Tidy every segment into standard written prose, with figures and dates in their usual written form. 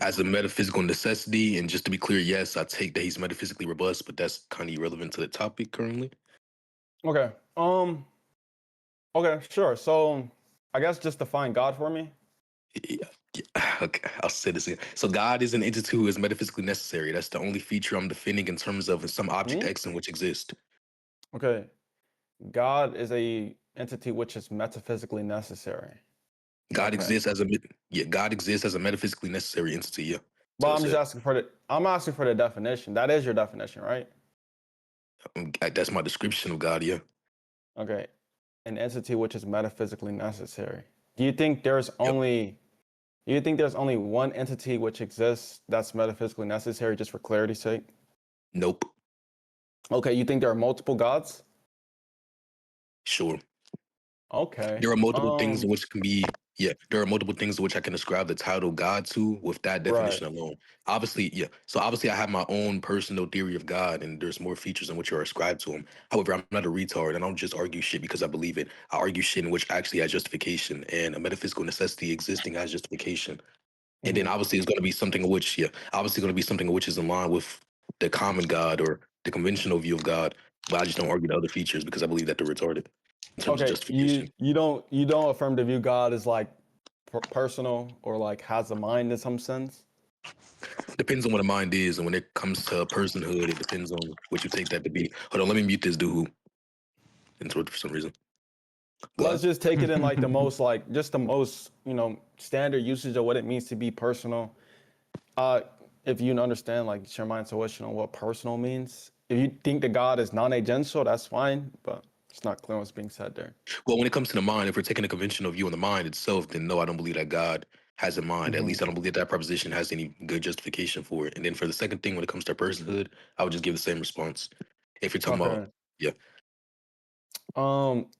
As a metaphysical necessity, and just to be clear, yes, I take that he's metaphysically robust, but that's kind of irrelevant to the topic currently. Okay. Okay, sure. So I guess just define God for me. Yeah, yeah. Okay, I'll say this again. So God is an entity who is metaphysically necessary. That's the only feature I'm defending in terms of some object Hmm? X in which exists. Okay. God is a entity which is metaphysically necessary. God Okay. exists as a yeah, God exists as a metaphysically necessary entity. Yeah, But so I I'm just said asking for the definition. That is your definition, right? that's my description of God. Yeah. Okay. An entity which is metaphysically necessary. Do you think there's Yep. only do you think there's only one entity which exists that's metaphysically necessary just for clarity's sake? Nope. Okay, you think there are multiple gods? Sure. Okay. There are multiple things in which can be, yeah, there are multiple things in which I can ascribe the title God to with that Right. definition alone. Obviously, yeah. So obviously I have my own personal theory of God and there's more features in which are ascribed to him. However, I'm not a retard and I don't just argue shit because I believe it. I argue shit in which actually has justification and a metaphysical necessity existing has justification. And then Mhm. obviously it's going to be something in which, yeah, obviously going to be something in which is in line with the common God or the conventional view of God. But I just don't argue the other features because I believe that they're retarded in terms of Okay, justification. you don't affirm to view God as like personal or like has a mind in some sense. Depends on what a mind is, and when it comes to personhood, it depends on what you take that to be. Hold on, let me mute this dude who interrupted for some reason. Go Let's ahead. just take it in like the most like just the most standard usage of what it means to be personal. Uh, if you understand like your mind intuition on what personal means. If you think that God is non-agential, that's fine, but it's not clear what's being said there. Well, when it comes to the mind, if we're taking a conventional view on the mind itself, then no, I don't believe that God has a mind. At Hmm. least I don't believe that proposition has any good justification for it. And then for the second thing, when it comes to personhood, I would just give the same response. If you're talking about, Okay. yeah,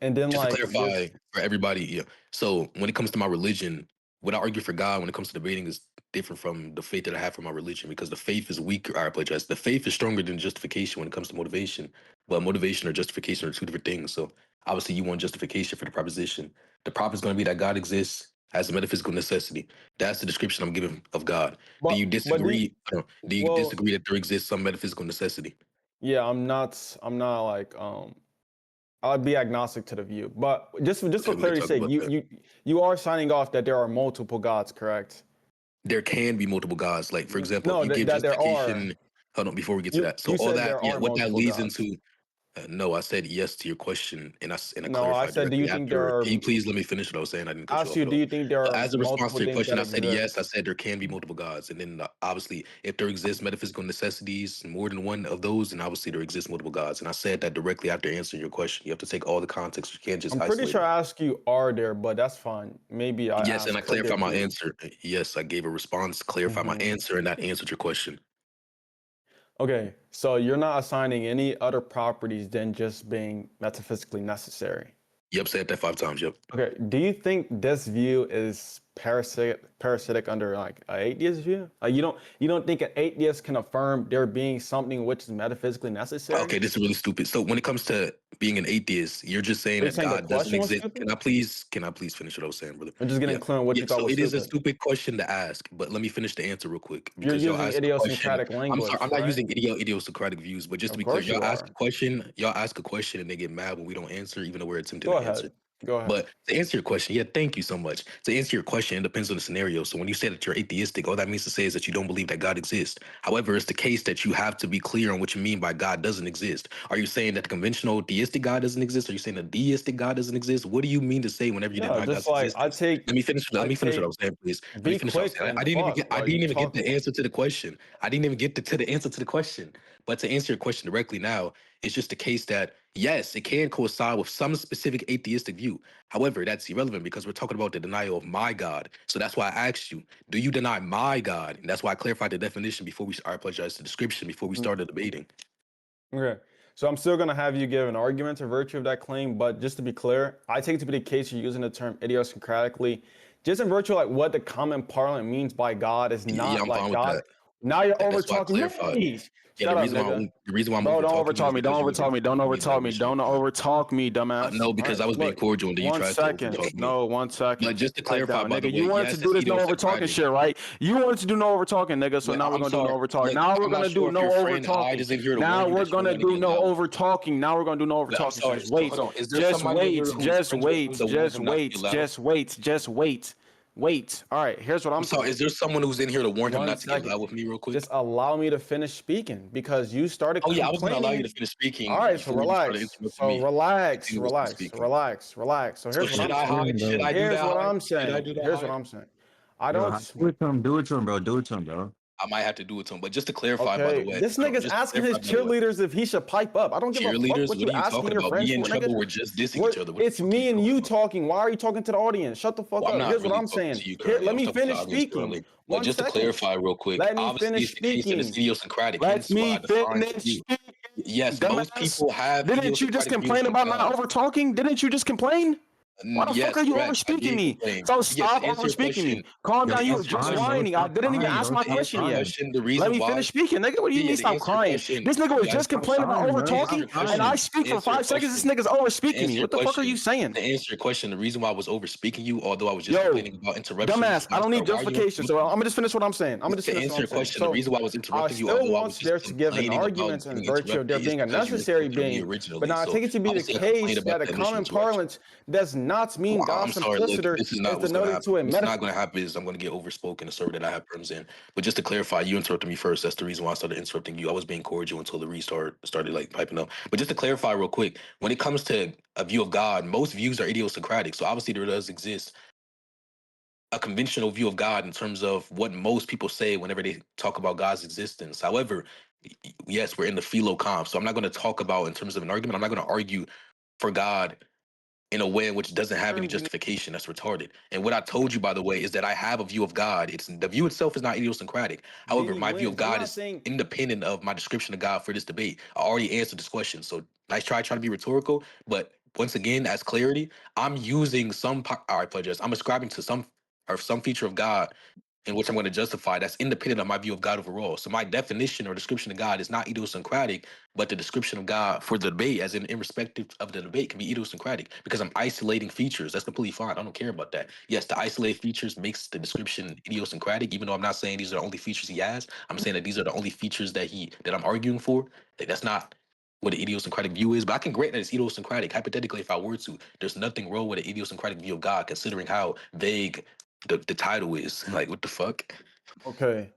And then just to like clarify this. for everybody, yeah. So when it comes to my religion, what I argue for God when it comes to debating is different from the faith that I have for my religion because the faith is weaker. I apologize. The faith is stronger than justification when it comes to motivation. But motivation or justification are two different things. So obviously you want justification for the proposition. The prop is going to be that God exists as a metaphysical necessity. That's the description I'm giving of God. Do you But disagree? Do you well, disagree that there exists some metaphysical necessity? yeah, I'm not like I'd be agnostic to the view. But just Okay, for we can clarity's talk sake, about you that. you you are signing off that there are multiple gods, correct? There can be multiple gods. Like, for example, if No, you give that there are. justification, hold on, before we get to You that. So you all said that, there yeah, are what that multiple leads gods. into, no, I said yes to your question, and I No, I clarified said, do you directly think there after. Can you are? please let me finish what I was saying? I didn't cut I you asked off you, at do all. you think there are As a response multiple to your things question, that I said yes. I exist? said there can be multiple gods, and then obviously, if there exists metaphysical necessities, more than one of those, then obviously there exists multiple gods. And I said that directly after answering your question. You have to take all the context. You can't just I'm pretty isolate sure it. I asked you, are there? But that's fine. Maybe I Yes, and asked, I could there clarified my be? answer. Yes, I gave a response, clarified my Hmm. answer, and that answered your question. Okay, so you're not assigning any other properties than just being metaphysically necessary. Yep, said that 5 times. Yep. Okay, do you think this view is parasitic under like an atheist view? Like you don't think an atheist can affirm there being something which is metaphysically necessary? Okay, this is really stupid. So when it comes to being an atheist, you're just saying Are you that saying the God doesn't question was exist. stupid? Can I please finish what I was saying, brother? I'm just Yeah. getting clear on what Yeah. you thought So was it is a stupid. stupid question to ask, but let me finish the answer real quick You're because y'all using asked a question. idiosyncratic I'm sorry, language, I'm not right? using idiosyncratic views, but just to Of be clear, course you are. y'all ask a question and they get mad when we don't answer, even though we're attempting Go to answer. ahead. Go ahead. But to answer your question, yeah, thank you so much. To answer your question, it depends on the scenario. So when you say that you're atheistic, all that means to say is that you don't believe that God exists. However, it's the case that you have to be clear on what you mean by God doesn't exist. Are you saying that the conventional theistic God doesn't exist? Are you saying the deistic God doesn't exist? What do you mean to say whenever you No, deny just God's like existence? Let I me finish what I take was saying, please. Let me be finish what I was quick saying. and fuck, I bro. didn't You even get talk. the answer to the question. I didn't even get to the answer to the question. But to answer your question directly now, it's just the case that yes, it can coincide with some specific atheistic view. However, that's irrelevant because we're talking about the denial of my God. So that's why I asked you, do you deny my God? And that's why I clarified the definition before I apologize, the description before we started debating. Okay. So I'm still gonna have you give an argument to virtue of that claim, but just to be clear, I take it to be the case you're using the term idiosyncratically, just in virtue of like what the common parlance means by God is Yeah, not I'm like fine with God. that. Now you're Like over that's why I talking clarified. me. Yeah, Shut up, nigga. the reason why I'm Bro, over don't talking you is overtalk me. Don't because you overtalk me. Don't interrupted me in the overtalk me. original Don't point. overtalk me, dumbass. No, All because right, I was being look. cordial and then you One tried to second. overtalk me. No, 1 second. But just to Pipe clarify, down, by the nigga. way, You wanted to yes, do it's this no overtalking idiosyncratic. shit, right? You wanted to do no overtalking, nigga. So Look, now we're I'm gonna do no sorry. overtalk. Look, Now we're I'm not gonna do sure if no your friend I overtalking. just in here to warn Now you we're that you don't gonna want to do get no loud. overtalking. Now we're gonna do no Look, I'm overtalking. So sorry. just So hold wait. on. Is there Just somebody in wait. here who's Just friends with wait. him to warn Just him not to get wait. loud? Just wait. Just wait. Wait. All right. Here's what I'm I'm sorry. saying. Is there someone who's in here to warn him One not to get second. loud with me real quick? Just allow me to finish speaking because you started Oh yeah, I was gonna allow you to complaining. finish All speaking right, so before you started relax. interrupting So me. relax, Continue with relax, speaking. relax, relax. So So here's what should I'm I saying. hide? Should Bro. I do Here's that what hide? I'm Should I saying. do that Here's what hide? I'm saying. I Yo, don't. do it to him. Do it to him, bro. Do it to him, bro. I might have to do it to him. But just to clarify, by the Okay, way, this hold on, nigga's just to asking his clarify, by the way, cheerleaders if he should pipe up. I don't give a fuck cheerleaders. what What you are you asking talking your about? friends Me and for, nigga. Trouble were just dissing each We're, other. What the it's fuck are you me and talking you about? talking. Why are you talking to the audience? Shut the fuck Well, I'm up. not Here's what really I'm talking saying. to you Here, currently. let I was me talking to the finish audience speaking. currently. But One just to second. clarify, real quick, Let me obviously finish it's the case that it's speaking. idiosyncratic. Let Hence why me I defined to finish you. speaking, Yes, most dumbass. people have Didn't you just idiosyncratic views complain of about not God. over talking? Didn't you just complain? Why the fuck Yes, are you over correct. I speaking did me? complain. So Yes, stop to answer over your speaking me. question, Calm Yo, down. to You were stop answer your just crying, bro. question, whining. I Stop didn't even crying, ask bro. my to Stop answer question your yet. crying. question, the Let reason me why, finish speaking, nigga. What do you yeah, mean yeah, to stop answer your crying? question, This nigga you was gotta just Stop complaining about crying, over bro. answer Stop talking, your and I question, crying. speak to for answer your 5 seconds. This question, nigga's over to speaking me. answer your What the fuck are you question, saying? to answer your question, the reason why I was over speaking you, although I was just Yo, complaining about interruptions, dumbass, and I I don't need started arguing, justification. So I'm gonna just finish what I'm saying. I'm gonna just to finish what answer I'm your saying. question, the So reason why I was I interrupting you, still although I was want just there to give an complaining about argument in being virtue of there interrupted, is being a because you necessary interrupted me being, but originally. now I So take it to be the obviously I complained case about that a that initial common interruption. parlance does not mean Well, God I'm sorry. Look, simpliciter this is is not what's going to denoted happen. to a What's metaphor. not going to happen is I'm going to get overspoken, a server that I have perms in. But just to clarify, you interrupted me first. That's the reason why I started interrupting you. I was being cordial until the restart started like piping up. But just to clarify real quick, when it comes to a view of God, most views are idiosyncratic. So obviously there does exist a conventional view of God in terms of what most people say whenever they talk about God's existence. However, yes, we're in the philo comp. So I'm not going to talk about in terms of an argument. I'm not going to argue for God in a way in which doesn't have any Terms you justification. That's retarded. And what I told you, by the way, is that I have a view of God. It's the view itself is not idiosyncratic. then However, he my view of wins. I'm God not is saying independent of my description of God for this debate. I already answered this question. So nice trying to be rhetorical, but once again, as clarity, I'm using all right, pledges. I'm ascribing to some feature of God in which I'm going to justify that's independent of my view of God overall. So my definition or description of God is not idiosyncratic, but the description of God for the debate, as in irrespective of the debate, can be idiosyncratic because I'm isolating features. That's completely fine. I don't care about that. Yes, the isolated features makes the description idiosyncratic, even though I'm not saying these are the only features he has. I'm saying that these are the only features that I'm arguing for. That's not what the idiosyncratic view is, but I can grant that it's idiosyncratic. Hypothetically, if I were to, there's nothing wrong with an idiosyncratic view of God, considering how vague the title is. Like, what the fuck? okay.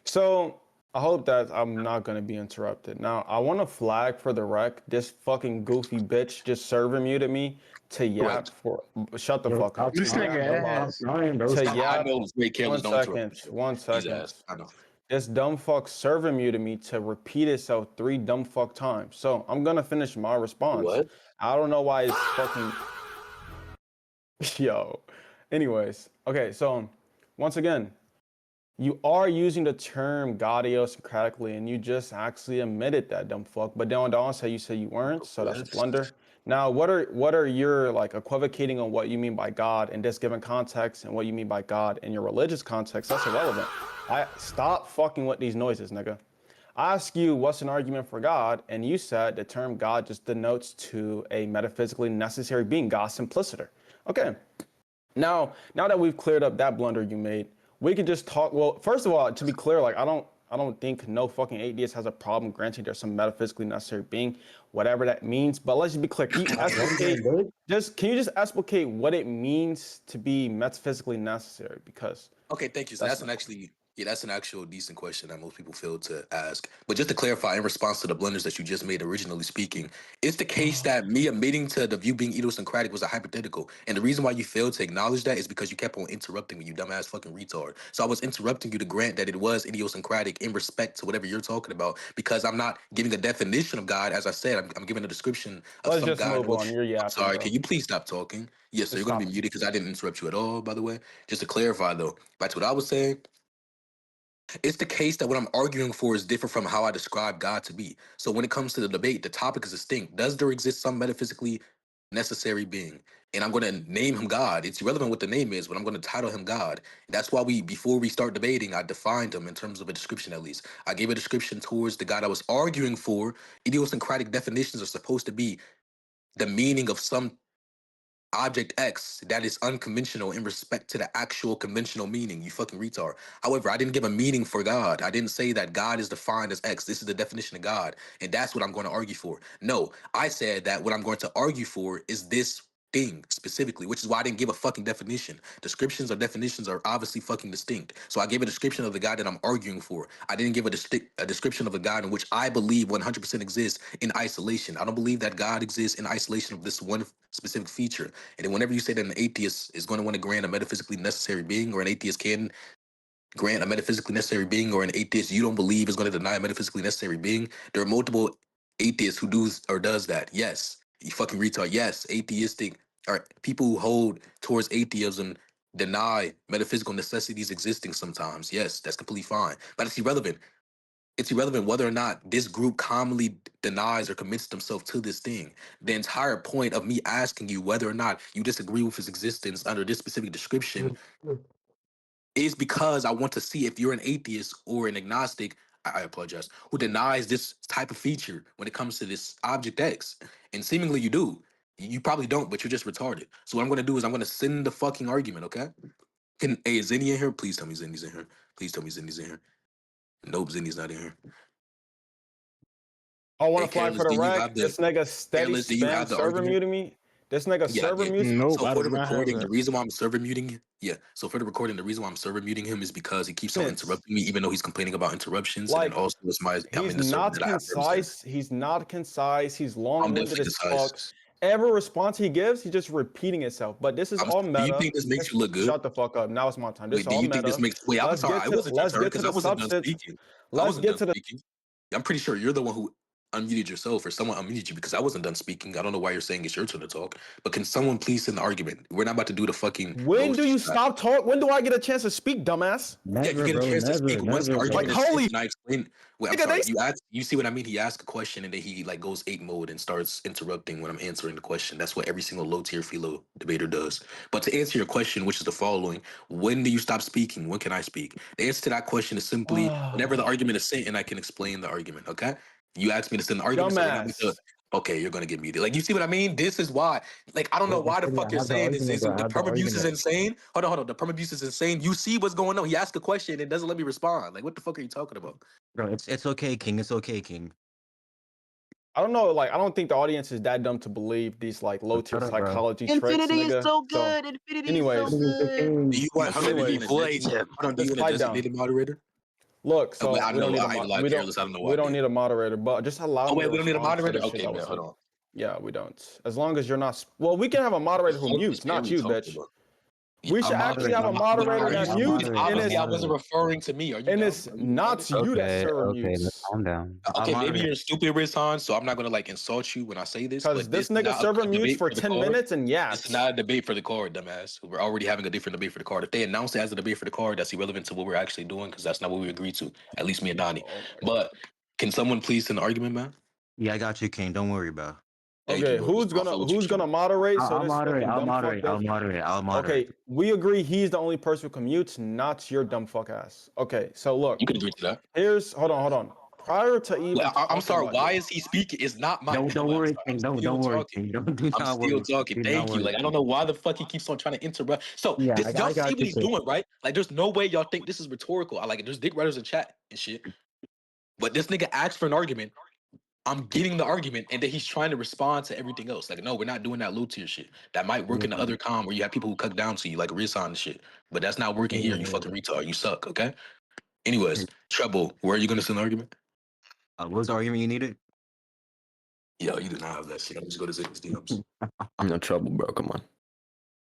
So I hope that I'm not gonna be interrupted. Now I want to flag for the rec. This fucking goofy bitch just server muted me to yap Correct. for. Shut the Yo, fuck stop up. This To crying. yap nigga Stop about ass. crying, bro. to Stop. I yap. know it's very careless. One Don't interrupt second. me. So, 1 second. I know. This dumb fuck server muted me to repeat itself 3 dumb fuck times. So I'm gonna finish my response. What? I don't know why it's fucking yo. Anyways, okay. So once again, you are using the term God idiosyncratically, and you just actually admitted that dumb fuck. But then on the onset, you said you weren't, so that's a Yes. blunder. Now, what are your like equivocating on what you mean by God in this given context, and what you mean by God in your religious context? That's irrelevant. I stop fucking with these noises, nigga. I ask you what's an argument for God, and you said the term God just denotes to a metaphysically necessary being, God simpliciter. Okay, now that we've cleared up that blunder you made, we could just talk. Well, first of all, to be clear, like I don't think no fucking atheist has a problem granting there's some metaphysically necessary being, whatever that means. But let's just be clear. Can you Young man, explicate dude. can you just explicate what it means to be metaphysically necessary? Because Okay, thank you. So that's that's an actually, yeah, that's an actual decent question that most people fail to ask. But just to clarify, in response to the blunders that you just made, originally speaking, it's the case that me admitting to the view being idiosyncratic was a hypothetical, and the reason why you failed to acknowledge that is because you kept on interrupting me, you dumbass fucking retard. So I was interrupting you to grant that it was idiosyncratic in respect to whatever you're talking about, because I'm not giving a definition of God, as I said, I'm giving a description of let's some just God. move on. You're I'm yapping, sorry, bro. can you please stop talking? Yes, so Just you're going to stop be it. muted because I didn't interrupt you at all, by the way. Just to clarify, though, back to what I was saying, it's the case that what I'm arguing for is different from how I describe God to be. So when it comes to the debate, the topic is distinct. Does there exist some metaphysically necessary being. And I'm going to name him God. It's irrelevant what the name is, but I'm going to title him God. That's why before we start debating, I defined him in terms of a description at least. I gave a description towards the God I was arguing for. Idiosyncratic definitions are supposed to be the meaning of some object X that is unconventional in respect to the actual conventional meaning, you fucking retard. However, I didn't give a meaning for God. I didn't say that God is defined as X. This is the definition of God, and that's what I'm going to argue for. No, I said that what I'm going to argue for is this thing specifically, which is why I didn't give a fucking definition. Descriptions or definitions are obviously fucking distinct. So I gave a description of the God that I'm arguing for. I didn't give a description of a God in which I believe 100% exists in isolation. I don't believe that God exists in isolation of this one specific feature. And then whenever you say that an atheist is going to want to grant a metaphysically necessary being, or an atheist can grant a metaphysically necessary being, or an atheist you don't believe is going to deny a metaphysically necessary being, there are multiple atheists who does that. Yes, you fucking retard. Yes, atheistic or people who hold towards atheism deny metaphysical necessities existing sometimes. Yes, that's completely fine, but it's irrelevant. It's irrelevant whether or not this group commonly denies or commits themselves to this thing. The entire point of me asking you whether or not you disagree with his existence under this specific description is because I want to see if you're an atheist or an agnostic, I apologize, who denies this type of feature when it comes to this object X. And seemingly you do. You probably don't, but you're just retarded. So what I'm going to do is I'm going to send the fucking argument, okay? Hey, is Zinni in here? Please tell me Zinni's in here. Please tell me Zinni's in here. Nope, Zinni's not in here. I want Hey, to flag for Careless, the do you rec. have the This nigga steady Careless? Do you spam have the server argument? muting me. This nigga Yeah, I server did. mutes. Nope, So I for do the not have recording, the that. reason why I'm server muting, yeah. So for the recording, the reason why I'm server muting him is because he keeps on Minutes. interrupting me, even though he's complaining about interruptions. And then Like, also, I'm he's in the server not that I have represented. concise. He's not concise. He's I'm long-winded definitely as fuck. concise. Every response he gives, he's just repeating itself. But this is all Do you meta. think this makes you look good? Shut the fuck up. Now it's my time. This is Wait, do all you think this meta. makes? Wait, I'm sorry. I wasn't your Let's turn get to because I the wasn't done substance. speaking. I Let's wasn't get done to the speaking. I'm pretty sure you're the one who unmuted yourself, or someone unmuted you because I wasn't done speaking. I don't know why you're saying it's your turn to talk. But can someone please send the argument? We're not about to do the fucking When do you those. stop talking? When do I get a chance to speak, dumbass? Yeah, you Never, get a bro. chance to speak Never, once the never, argument Like, bro. is sent holy and I explain. Wait, I'm nigga, sorry. they You see what I mean? He asks a question and then he like goes ape mode and starts interrupting when I'm answering the question. That's what every single low tier philo debater does. But to answer your question, which is the following: when do you stop speaking? When can I speak? The answer to that question is simply whenever the argument is sent and I can explain the argument. Okay. You asked me to send the argument, so we're not going to. dumbass. Okay, you're gonna get muted. Like you see what I mean? This is why. Like I don't know Bro, why the I fuck you're have the saying this. argument, bro. I The have the perm abuse is argument. insane. Hold on. The perm abuse is insane. You see what's going on. He asked a question and doesn't let me respond. Like what the fuck are you talking about? Bro, it's okay, King. It's okay, King. I don't know. Like, I don't think the audience is that dumb to believe these like low tier Shut up, bro. psychology tricks, Infinity is nigga. so So, good. Infinity is so anyways, It is the good. Do king. you want? Hold on. Do you want a Plays designated? him. Hold on. Do you just want a pipe down. designated moderator? Look, Oh, wait, so I we don't know. need I ain't lie, careless. I don't know why we I don't did. need a moderator, but just allow Oh me wait, to we don't need a respond to moderator. the shit Okay, that man. was Hold said. on. Yeah, we don't. As long as you're not. Well, we can have a moderator who What the fuck is mutes, not Perry you, talking bitch. about? Yeah, We I'll should actually moderate. have a moderator are you that I'll mutes, stupid? moderate. and I'll Obviously, I it's wasn't moderate. referring to me. Are you dumb? Are you not retarded? you that Okay, server okay, let's mutes. calm down. I'll Okay, maybe moderate. you're stupid, Rizhan. So I'm not gonna like insult you when I say this. Cause But this this is nigga not server a mutes debate for for the 10 card. minutes and This is yaps. not a debate for the card, dumbass. We're already having a different debate for the card. If they announce it as a debate for the card, that's irrelevant to what we're actually doing because that's not what we agreed to. At least me and Donnie. Oh my god. But can someone please send the argument, man? Yeah, I got you, King. Don't worry, bro. Thank you, Okay, bro. This is my fellow who's teacher. gonna moderate so I'll this moderate. fucking I'll dumb fuck moderate. I'll does? moderate. I'll moderate. Okay, we agree he's the only person who commutes, not your dumb fuck ass. Okay, so You look, can agree to that. hold on. Prior to even I'm talking sorry. about Why this, is he speaking? It's not my. Don't I'm worry, sorry. King. Don't worry, King. Don't do I'm not still worry. talking. Do not Thank you. worry, Like I don't King. know why the fuck he keeps on trying to interrupt. So Yeah, this y'all I see got what you, he's King. doing, right? Like there's no way y'all think this is rhetorical. I like there's dick writers in chat and shit. But this nigga asked for an argument. I'm getting the argument, and then he's trying to respond to everything else. Like, no, we're not doing that low tier shit. That might work in the other com where you have people who cut down to you, like Rizan and shit. But that's not working here. You fucking retard. You suck. Okay. Anyways, Treble, where are you gonna send the argument? What was the argument you needed? Yo, you do not have that shit. I'm just go to Ziggy's DMs. I'm no trouble, bro. Come on.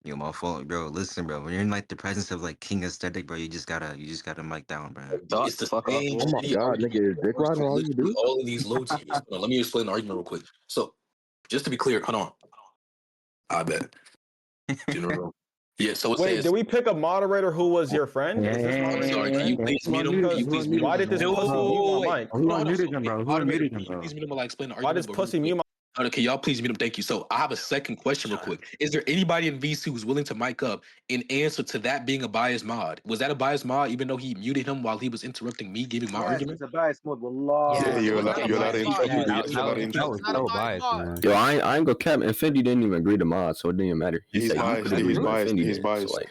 Yo, my fault, bro. Listen, bro. When you're in like the presence of like King Aesthetic, bro, you just gotta mic down, bro. Shut It's the the fuck up. same Oh my shitty god, argument nigga, is dick for riding all you literally do? all of these low tiers. Hold on, let me explain the argument real quick. So, just to be clear, hold on. I bet. General. Yeah, so it wait, did says, we pick a moderator who was your friend? Is this I'm moderator your sorry, can you friend? please Who mute him? Can unmuted you him? Who please mute him? unmuted Why him, did this bro? pussy mute my mic? Who Hold on. unmuted So, him, bro? Who moderator, unmuted can him, you bro? please mute him while I explain the Why argument? does But really pussy quick. mute my Okay, y'all please mute him. Thank you. So I have a second question real quick. Is there anybody in VC who's willing to mic up in answer to that being a biased mod? Was that a biased mod even though he muted him while he was interrupting me giving my Yes, argument? it's a bias mode. Wallah. Yeah, you're was allowed that a you're allowed biased to mod? interrupt Yeah, people. That You're allowed to was interrupt not a people. biased mod. Yo, I ain't gonna cap. Infinity didn't even agree to mod, so it didn't even matter. He He's said you biased. could Yeah, agree, he's but biased. Infinity He's didn't. So biased. like,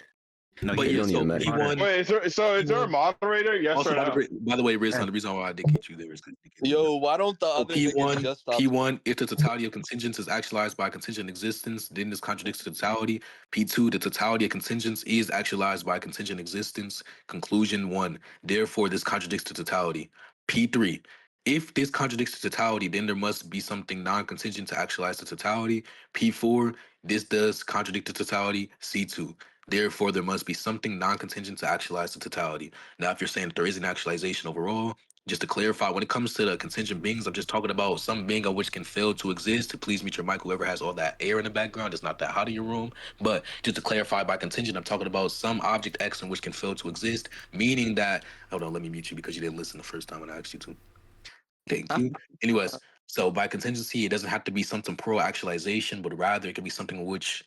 No, But it yeah, don't so even matter. P1. Wait, is there a moderator? Yes Also, or no? by the way, Rizwan, the reason why I did kick you there is because Yo, why don't the so other niggas just stop? P1, if the totality of contingents is actualized by contingent existence, then this contradicts the totality. P2, the totality of contingents is actualized by contingent existence. Conclusion 1. Therefore, this contradicts the totality. P3, if this contradicts the totality, then there must be something non-contingent to actualize the totality. P4, this does contradict the totality. C2, therefore, there must be something non-contingent to actualize the totality. Now, if you're saying that there is an actualization overall, just to clarify, when it comes to the contingent beings, I'm just talking about some being of which can fail to exist. To please mute your mic, whoever has all that air in the background, it's not that hot in your room. But just to clarify, by contingent, I'm talking about some object X in which can fail to exist, meaning that, hold on, let me mute you because you didn't listen the first time when I asked you to. Thank you. Anyways, so by contingency, it doesn't have to be something pro actualization, but rather it can be something which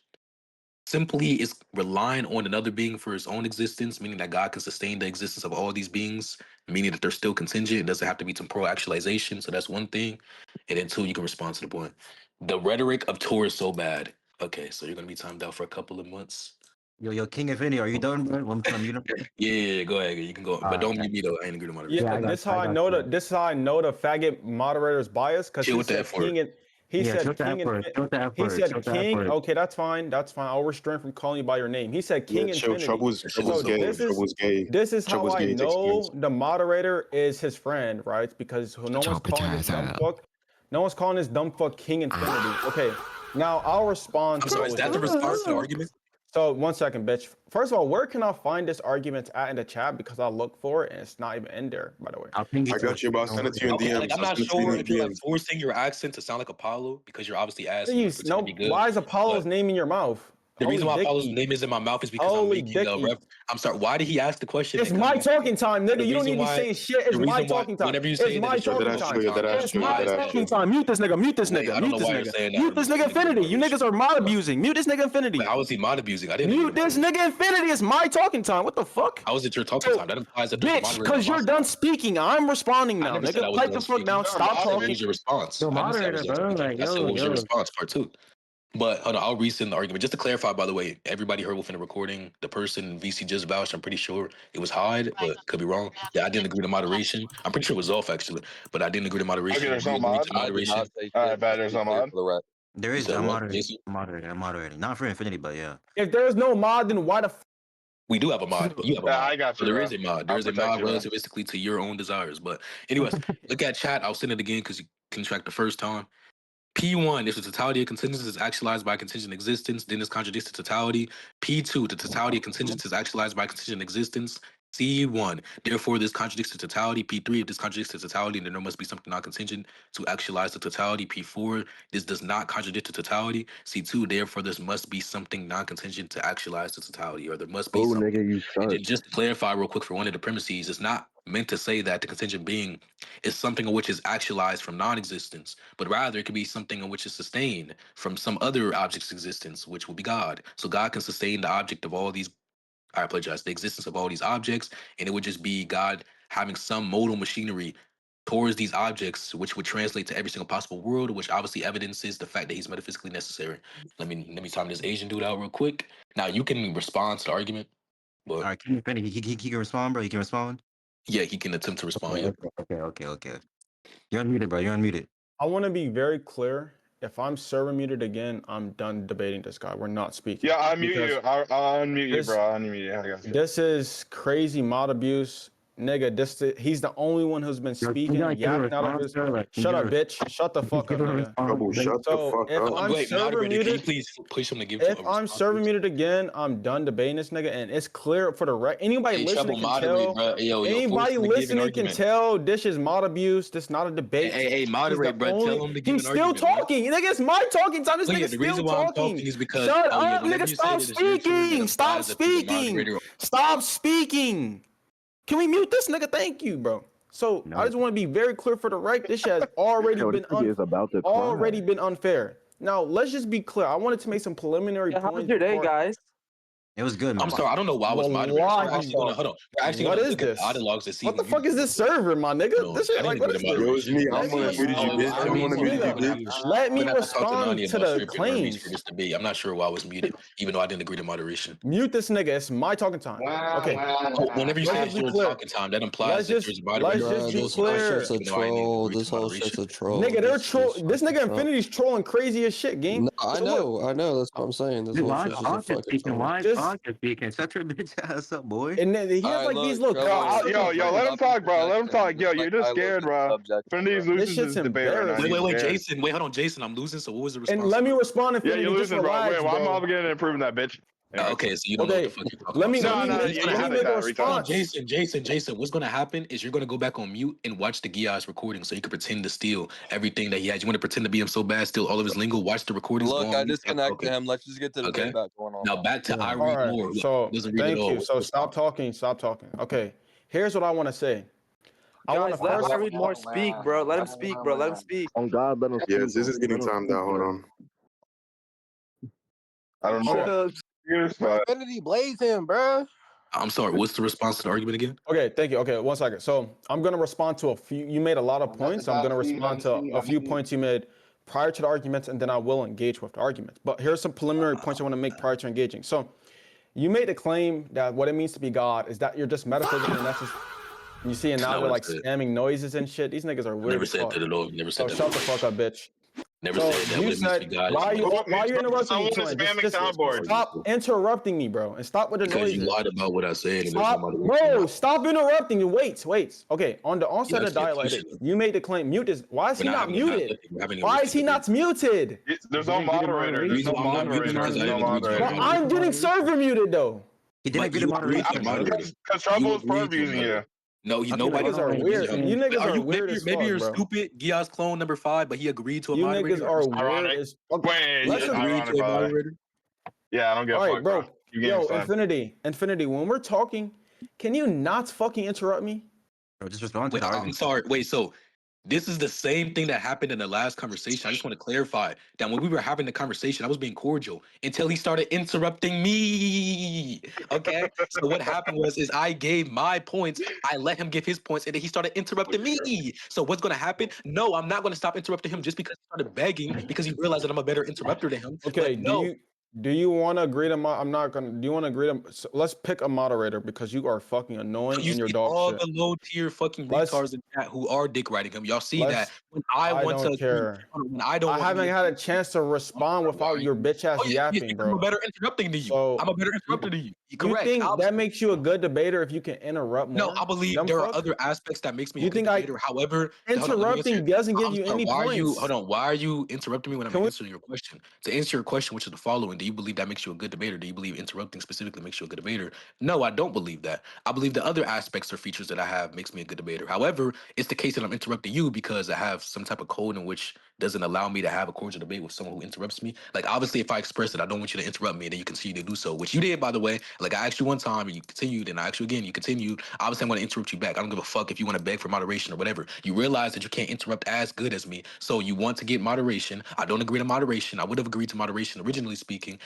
simply is relying on another being for its own existence, meaning that God can sustain the existence of all these beings, meaning that they're still contingent. It doesn't have to be temporal actualization. So that's one thing. And then two, you can respond to the point. The rhetoric of Torah is so bad. Okay, so you're gonna be timed out for a couple of months. Yo, King Infinity, are you done, bro? One time, you know. Yeah, go ahead. You can go. But don't mute me though. I ain't agree to moderate. Yeah, I got this you, how I I got know you. this is how I know the faggot moderator's bias because Chill he with the said F word. king and he Yeah, said chill the king F word, and chill the F he word, said chill the F king. word. Okay, that's fine. That's fine. I'll refrain from calling you by your name. He said Yeah, king chill. infinity. Trouble's So gay. This is Trouble's gay. this is how Trouble's I gay. It takes know place. the moderator is his friend, right? Because no one's calling this dumb fuck. No one's calling this dumb fuck king infinity. Okay, now I'll respond I'm to sorry, what is was that the just response to the argument? So 1 second, bitch. First of all, where can I find this argument at in the chat? Because I look for it and it's not even in there, by the way. I'll ping you I to got you, but I'll Don't send it to you in worry. Okay, like DMs. I'm I'll not send it to you sure in if you're like DMs. forcing your accent to sound like Apollo because you're obviously asking to Please, pretend to no. be good. Why is Apollo's But name in your mouth? the reason Holy why dick Apollo's eat. name is in my mouth is because I'm Holy making dick a eat. I'm sorry. Why did he ask the question? It's And my come back? talking time, The nigga. You don't reason need to be why, saying shit. It's the my reason why, talking time. whenever you It's say that my it's your talking That's time. true. talking time, That's It's true. my That's talking true. time. Mute this nigga. Mute this wait, nigga. I don't Mute know this why you're nigga. saying that. Mute this nigga Infinity. You niggas are mod abusing. Mute this nigga Infinity. Wait, how is he mod abusing? I didn't agree to Mute this moderation. nigga Infinity. It's my talking time. What the fuck? How is it your talking So, time? That implies that there's a bitch, moderator because you're responsible. done speaking. I'm responding I now, never said I nigga. was Pipe done the fuck speaking. down. Is there a Stop I said, what moderator? was talking. your response? Yo, I didn't say I moderator, was done bro. speaking. Like, I said, what was your yo. response? Part two. But hold on, I'll resend the argument. Just to clarify, by the way, everybody heard within the recording, the person VC just vouched, I'm pretty sure it was Hyde, but could be wrong. Yeah, I didn't agree to moderation. I'm pretty sure it was off actually, but I didn't agree to Okay, moderation. there's no You agreed mod. to I did moderation. not say All right, shit. bad. Just to There's be no clear mod. for the record. There You is, said I'm what, moderating. Jason? I'm moderating. I'm moderating. Not for Infinity, but yeah. If there's no mod, then why the f- We do have a mod. You have a Yeah, mod. I got So you, there bro. is a mod. There I'll is a protect mod you, bro. relativistically to your own desires. But anyways, look at chat. I'll send it again because you can track the first time. P1, if the totality of contingents is actualized by contingent existence, then this contradicts the totality. P2, the totality of contingents is actualized by contingent existence. C1, therefore this contradicts the totality. P3, if this contradicts the totality, then there must be something non-contingent to actualize the totality. P4, this does not contradict the totality. C2, therefore this must be something non-contingent to actualize the totality, or there must be oh something. nigga, you And suck. then just to clarify real quick for one of the premises, it's not meant to say that the contingent being is something in which is actualized from non-existence, but rather it could be something in which is sustained from some other object's existence, which will be God. So God can sustain the object of all these, I apologize, the existence of all these objects, and it would just be God having some modal machinery towards these objects, which would translate to every single possible world, which obviously evidences the fact that he's metaphysically necessary. Let me time this Asian dude out real quick. Now you can respond to the argument, All but right, King Infinity, he can respond, bro. He can respond. yeah, he can attempt to respond. Okay, Yep. okay. You're unmuted, bro. You're unmuted. I want to be very clear. If I'm server muted again, I'm done debating this guy. We're not speaking. Yeah, I'll mute Because you. I'll unmute you, this- bro. I'll unmute you. I got you. This is crazy mod abuse. Nigga, he's the only one who's been Yo, speaking, can you, like, give a yapping out of response, his. bro? Like, can Shut you up, bitch. Shut the fuck give up, a nigga. response? Trouble, Like, shut the So fuck if up. I'm Wait, server moderator, can you muted, please push him to give if a I'm response, server please? muted again, I'm done debating this nigga, and it's clear for the anybody Hey, listening Trouble, can moderate, tell. bro. Hey, yo, force Anybody him to give an listening can argument. tell this is mod abuse. This not a Hey, debate. hey, He's moderate, the bro. only. Tell him to give He's an still argument, bro. talking. Nigga, it's my talking time. This Oh, yeah, nigga's the still reason why I'm talking. talking is because, Shut oh, yeah, up, whenever nigga. you say Stop that it's your turn, speaking. it Stop implies that you're the speaking. moderator. Stop speaking. Can we mute this nigga? Thank you, bro. So I No. just want to be very clear for the right. This shit has already Yo, been this nigga is about to already cry. been unfair. Now let's just be clear. I wanted to make some preliminary Yeah, how was points your day, before. guys? It was good, I'm man. sorry, I don't know why I was moderator. So we're Wallahi, actually gonna hold on. We're actually what gonna is look at the this? audio logs to see What who the fuck muted is you. this server, my nigga? No, This shit, I didn't like, agree what to is this? Yo, it's moderation. me. Let I'm me gonna muted you, respond. bitch. I I'm mean, gonna so muted you, Nigga, bitch. let me when I talked to respond Nani to about the stripping armies for claims. this debate, I'm not sure why I was muted, even though I didn't agree to moderation. Mute this nigga. It's my talking time. Okay, So whenever you let's say just it's be your clear. talking time, that implies Let's that just there's a let's moderator just that be Bro, chose you this first, shit's clear. a even though I didn't troll. agree This to whole shit's moderation. a troll. Nigga, they're This troll. is This fucking nigga troll. Infinity's trolling crazy as shit, gang. No, I So what? know, I know. That's what I'm saying. This Dude, whole why shit's just a Pog is fucking speaking? troll. Why Just Pog is speaking? Shut your bitch ass up, boy. and then he All has right, like these look, little Trevor. toxic Yo, Let's let him not complaints. be talk, bro. Let him talk. projecting. Yo, Just you're let just Kylo scared, do the bro. subjecting, Finity's bro. This losing shit's this debate right now. Wait, He's embarrassing. scared. Jason. Wait, hold on, Jason. I'm losing. So what was the And response? let me respond, Yeah, you're Infinity. Just losing, bro. Wait, relax, well, I'm bro. obligated to prove that, bitch. Anyways. Okay, so you don't know what the Okay, fuck you're talking let about. me So let No, me no, what's make you gonna let me haven't make happen? a that Hold retard. on, response. Jason. What's gonna happen is you're gonna go back on mute and watch the Gia's recording, so you can pretend to steal everything that he had. You want to pretend to be him so bad, steal all of his lingo. Watch the recordings, go Look, on I mute, stop disconnected talking. him. Let's just get the debate Okay. back going on. Now back to I All read right, more. Who so doesn't read at thank all? you. What's the So stop response? talking. Stop talking. Okay, here's what I want to say. I want Guys, to let first. I read more speak, bro. Let him speak, bro. Let him speak. On God, let him Yes, speak, this bro. is getting Let him timed speak, out. Hold bro. on. I don't Okay. know. Here's but Infinity blaze him, bro. I'm sorry. What's the response to the argument again? Okay, thank you. Okay, 1 second. So I'm gonna respond to a few. You made a lot of points. I'm gonna respond to a few points you made prior to the arguments, and then I will engage with the arguments. But here's some preliminary points I want to make prior to engaging. So you made the claim that what it means to be God is that you're just metaphysically necessary. You see, and That's now not they're what I like said. spamming noises and shit. These niggas are I weird never as said fuck. that at all. Never said So that shut the before. fuck up, bitch. Never So said that. you What it means to be said God is why are you interrupting me, someone is twin? Just spamming just soundboards. stop interrupting me, bro, and stop with the because you noises. lied about what I said and there's no Stop, moderation. bro. Stop interrupting. Wait. Okay, on the You onset of asked me a dialectic, question. you made the claim. Mute is. Why is We're he not not having a muted? dialectic. We're having a Why is written he debate. not muted? There's He no didn't agree to moderator. The There's reason no moderation. why I'm He not didn't agree to muted moderator. is because There's I no didn't moderation. agree to He But didn't moderator. agree moderation. to I'm getting moderation. server muted though. He didn't But agree to you agreed to moderation, bro. moderator. Because You Trouble's agreed perp to using you. moderate. No, Okay, You like nobody niggas hold are on. agreed Let me to weird. it. You finish. niggas Are are you weird as maybe fuck, you're bro. stupid? Gia's clone number 5, but he agreed to a You niggas moderator. are weird Ironic. as fuck. Wait, He Let's. agreed ironic, to a by the way. moderator. Yeah, I don't give All a right, fuck, bro. bro. You getting Yo, fun. Infinity. When we're talking, can you not fucking interrupt me? Bro, just respond to Wait, the I'm argument. sorry. Wait, so this is the same thing that happened in the last conversation. I just want to clarify that when we were having the conversation, I was being cordial until he started interrupting me. Okay. So what happened was is I gave my points, I let him give his points, and then he started interrupting me. So what's gonna happen? No, I'm not gonna stop interrupting him just because he started begging because he realized that I'm a better interrupter than him. Okay. But no, Do you want to agree to? I'm not gonna. Do you want to agree to? So let's pick a moderator because you are fucking annoying you and you're see dog all shit. the low tier fucking Let's retards in chat who are dick riding him. Y'all see that let's. when I I want to don't agree, care. when I don't I want to haven't be had a chance to respond why without are your you? bitch Oh, ass you yapping, think I'm a bro. better interrupting than you? I'm So a better interrupter than you. you Correct. think that Obviously. makes you a good debater if you can interrupt No, I more? believe Dumb there are fuck. other aspects that makes me a You good think I debater. However, hold on, let me answer. interrupting doesn't give I'm you sorry. any Why are you? points? Hold on. Why are you interrupting me when I'm Can we? answering your question? To answer your question, which is the following: do you believe that makes you a good debater? Do you believe interrupting specifically makes you a good debater? No, I don't believe that. I believe the other aspects or features that I have makes me a good debater. However, it's the case that I'm interrupting you because I have some type of code in which doesn't allow me to have a cordial debate with someone who interrupts me. Like obviously, if I express that I don't want you to interrupt me, and then you continue to do so, which you did by the way. Like I asked you one time and you continued, and I asked you again, you continued. Obviously, I'm going to interrupt you back. I don't give a fuck if you want to beg for moderation or whatever. You realize that you can't interrupt as good as me, so you want to get moderation. I don't agree to moderation. I would have agreed to moderation originally speaking.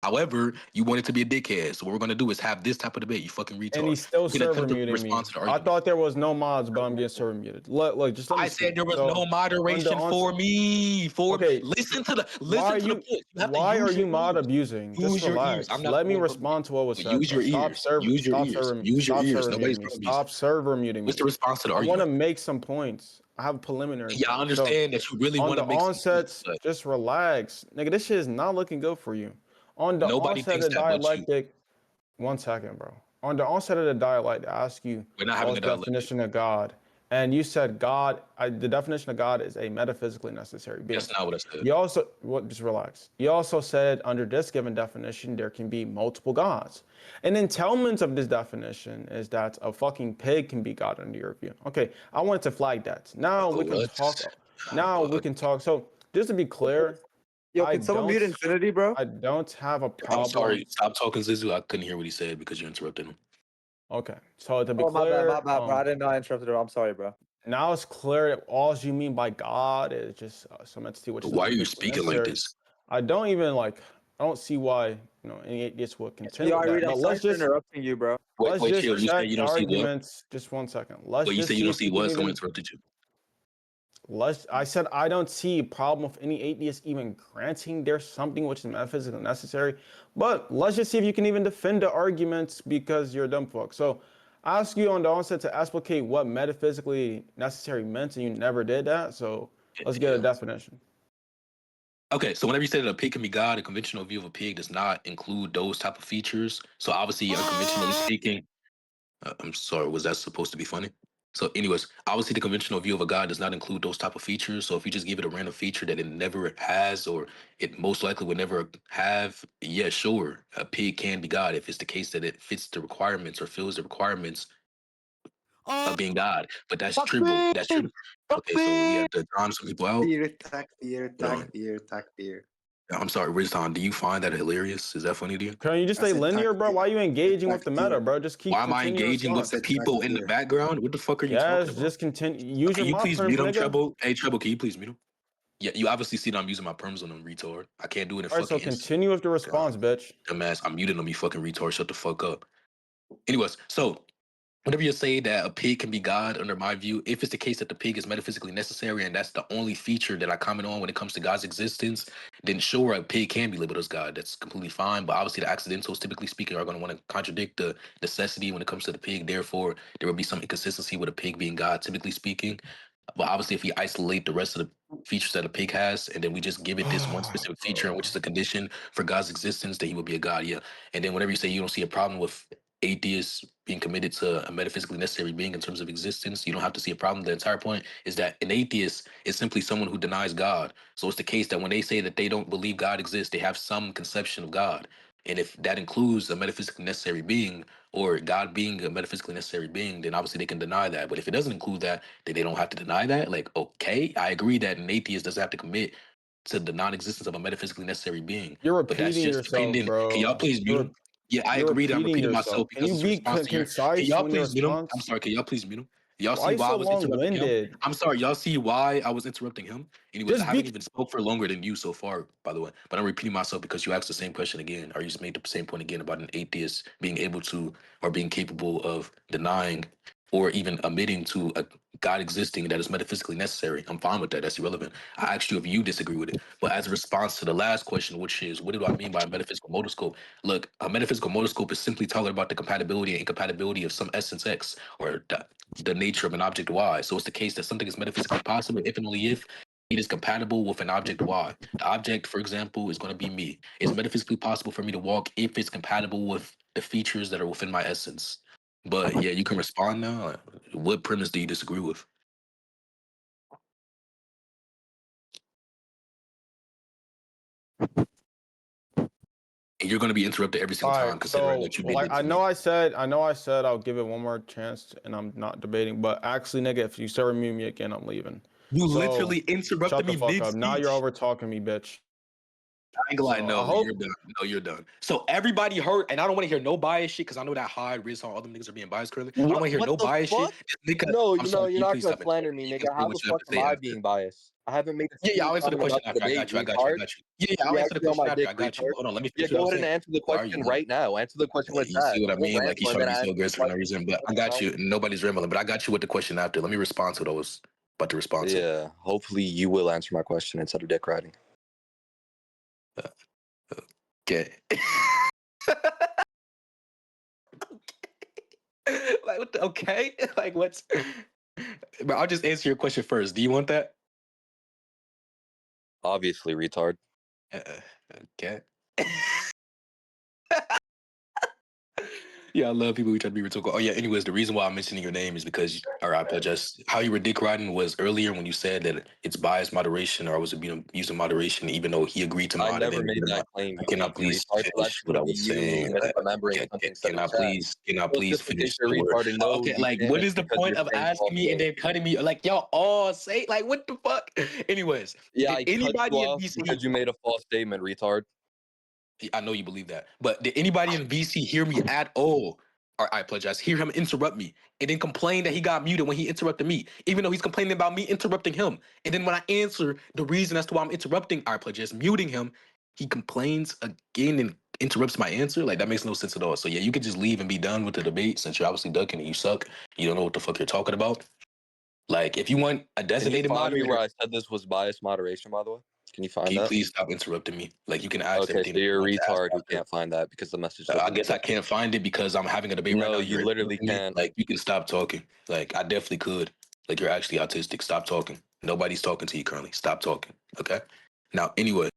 However, you want it to be a dickhead. So what we're gonna do is have this type of debate. You fucking And retard. he's still You can server attempt to muting respond me. to the I argument. thought there was no mods, but I'm getting server muted. Look, just let me I said speak. there was no So on the moderation onset, for me. For okay, why listen are to the you points. You have to why are use your you mod ears. abusing? Just Use your ears. I'm relax. not Let me going for respond to what was said, use bro. your ears. Use your ears. Use your Stop ears. server muting Nobody's me. from abusing. Stop server muting What's me. the response to the I want to argument? make some points. I have a preliminary Yeah, I point. So understand that you really on want the to make some points, onsets, but just relax. Nigga, this shit is not looking good for you. On the nobody onset thinks of that but you. dialectic, 1 second, bro. On the onset of the dialect, I ask you, We're not having what's a the dialectic. definition of God? And you said God, the definition of God is a metaphysically necessary being. That's not what I said. You also, well, just relax. You also said under this given definition, there can be multiple gods. An entailment of this definition is that a fucking pig can be God under your view. Okay, I wanted to flag that. Now we can What? talk. Oh, Now we fuck. can talk. So just to be clear, Yo, I can someone don't, mute Infinity, bro? I don't have a I'm problem. sorry. Stop talking, Zizu. I couldn't hear what he said because you interrupted him. Okay, so to be Oh, clear, my bad, bro. I didn't know I interrupted her. I'm sorry, bro. now it's clear that all you mean by God is just some entity which is Why are you metaphysically speaking like necessary. this? I don't even like. I don't see why any atheist would contend Yo, with I that. read. I'm But sorry for interrupting you, bro. let's Wait, just chill. You say check you the don't see what? arguments. Just 1 second. Let's Wait, you say just you see don't if see we can what? Someone even. interrupted you. I said I don't see a problem with any atheist even granting there's something which is metaphysically necessary. But let's just see if you can even defend the arguments because you're a dumb fuck. So I asked you on the onset to explicate what metaphysically necessary meant, and you never did that. So let's get a Yeah. definition. Okay, so whenever you say that a pig can be God, a conventional view of a pig does not include those type of features. So obviously, unconventionally speaking, I'm sorry, was that supposed to be funny? So, anyways, obviously the conventional view of a God does not include those type of features. So if you just give it a random feature that it never has, or it most likely would never have, yeah, sure, a pig can be God if it's the case that it fits the requirements or fills the requirements of being God. But that's trivial. That's trivial. Okay, so we have to time some people out. Hold on. Takbir. I'm sorry, Rizhan, do you find that hilarious? Is that funny to you? Can you just I stay said linear, bro? Why are you engaging with the meta, takbir. bro? Just Why keep am I continue your engaging with response. the people in the background? What the fuck are you talking Yes, about? just continue. Use Can your you mod please perms, mute him, nigga. Treble? Hey, Treble, can you please mute him? Yeah, you obviously see that I'm using my perms on him, retard. I can't do it in All right, so fucking instant. continue with the response, God, bitch. dumbass, I'm muting him, you fucking retard. Shut the fuck up. Anyways, so whenever you say that a pig can be God, under my view, if it's the case that the pig is metaphysically necessary and that's the only feature that I comment on when it comes to God's existence, then sure, a pig can be labeled as God. That's completely fine. But obviously, the accidentals, typically speaking, are going to want to contradict the necessity when it comes to the pig. Therefore, there will be some inconsistency with a pig being God, typically speaking. But obviously, if we isolate the rest of the features that a pig has, and then we just give it this one specific feature, which is a condition for God's existence, that he would be a God, yeah. And then whenever you say you don't see a problem with atheists being committed to a metaphysically necessary being in terms of existence, you don't have to see a problem. The entire point is that an atheist is simply someone who denies God. So it's the case that when they say that they don't believe God exists, they have some conception of God. And if that includes a metaphysically necessary being, or God being a metaphysically necessary being, then obviously they can deny that. But if it doesn't include that, then they don't have to deny that. Like, okay, I agree that an atheist doesn't have to commit to the non-existence of a metaphysically necessary being. You're But that's repeating just yourself, dependent. Can y'all bro. please mute him? Yeah, I You're agree that I'm repeating repeating yourself. myself Can because you it's a be response to your. Can concise y'all when your please mute him? I'm response? sorry. Can y'all please mute him? Y'all Why are see you why I so was interrupting him? long-winded? I'm sorry. Y'all see why I was interrupting him? Anyways, I Just haven't be. even spoke for longer than you so far, by the way. But I'm repeating myself because you asked the same question again, or you just made the same point again about an atheist being able to or being capable of denying or even admitting to a God existing that is metaphysically necessary. I'm fine with that. That's irrelevant. I asked you if you disagree with it. But as a response to the last question, which is, what do I mean by a metaphysical motoscope? Look, a metaphysical motoscope is simply talking about the compatibility and incompatibility of some essence X, or the nature of an object Y. So it's the case that something is metaphysically possible if and only if it is compatible with an object Y. The object, for example, is going to be me. It's metaphysically possible for me to walk if it's compatible with the features that are within my essence. But yeah, you can respond now. What premise do you disagree with? And you're going to be interrupted every All single time, right, considering so that you've been like good to me. I know I said I'll give it one more chance, and I'm not debating. But actually, nigga, if you start mute me again, I'm leaving. You So literally interrupted shut the me fuck mid up. Now you're speech. over talking me, bitch. I ain't gonna lie, So I no, you're hope. done. No, you're done. So everybody heard, and I don't want to hear no bias shit because I know that high risk on all them niggas are being biased currently. I don't want to hear What no the bias shit. fuck? This nigga, No, I'm sorry, you're can you not please gonna stop slander interrupting me, me? You can nigga. say How what the you have fuck to am say I after. being biased? I haven't made a Yeah, single I'll answer the comment question about the after. I debate, got you. I got you. I retard. got you. Yeah, I'll You answer the actually on question my after. dick, I got you. retard. But hold on, let me Yeah, finish what I go was ahead and saying. answer the Why are you question going? right now. Answer the question where it's You see at. what I Don't mean? Like he's ramble and trying to then be so answer the aggressive for no question. reason. But I What the got hell? you. Nobody's rambling. But I got you with the question after. Let me respond to what I was about to respond to. Yeah, hopefully you will answer my question instead of dick riding. Okay. Like what the, okay? Like what's but I'll just answer your question first. Do you want that? Obviously, retard. Okay. Yeah, I love people who try to be rhetorical. Oh yeah, anyways, the reason why I'm mentioning your name is because or I apologize. How you were dick riding was earlier when you said that it's biased moderation or I was using moderation, even though he agreed to I mod and never then made that claim, you can I cheeky please retard. So that's finish what I gonna be was you saying? misremembering something said in chat. Can I So please just in case finish you're the word? retarded, no, Okay, you like what can't is the because point you're of saying false asking me and things. then cutting me? Like y'all all say like what the fuck? Anyways, Yeah, did I cut you anybody in off BC? because you made a false statement, retard. I know you believe that, but did anybody in BC hear me at all I apologize. Hear him interrupt me and then complain that he got muted when he interrupted me, even though he's complaining about me interrupting him. And then when I answer the reason as to why I'm interrupting, I apologize, muting him, he complains again and interrupts my answer. Like, that makes no sense at all. So yeah, you could just leave and be done with the debate since you're obviously ducking and you suck. You don't know what the fuck you're talking about. Like, if you want a Can you designated find me moderator, where I said this was biased moderation, by the way? Can you find can you that? please stop interrupting me? Like, you can ask Okay, everything so that you you're a want to ask retard who after. can't find that because the message I doesn't guess I exist. can't find it because I'm having a debate right No, now. you You're literally interrupting me. can't. Like, you can stop talking. Like, I definitely could. Like, you're actually autistic. Stop talking. Nobody's talking to you currently. Stop talking. Okay. Now, anyway.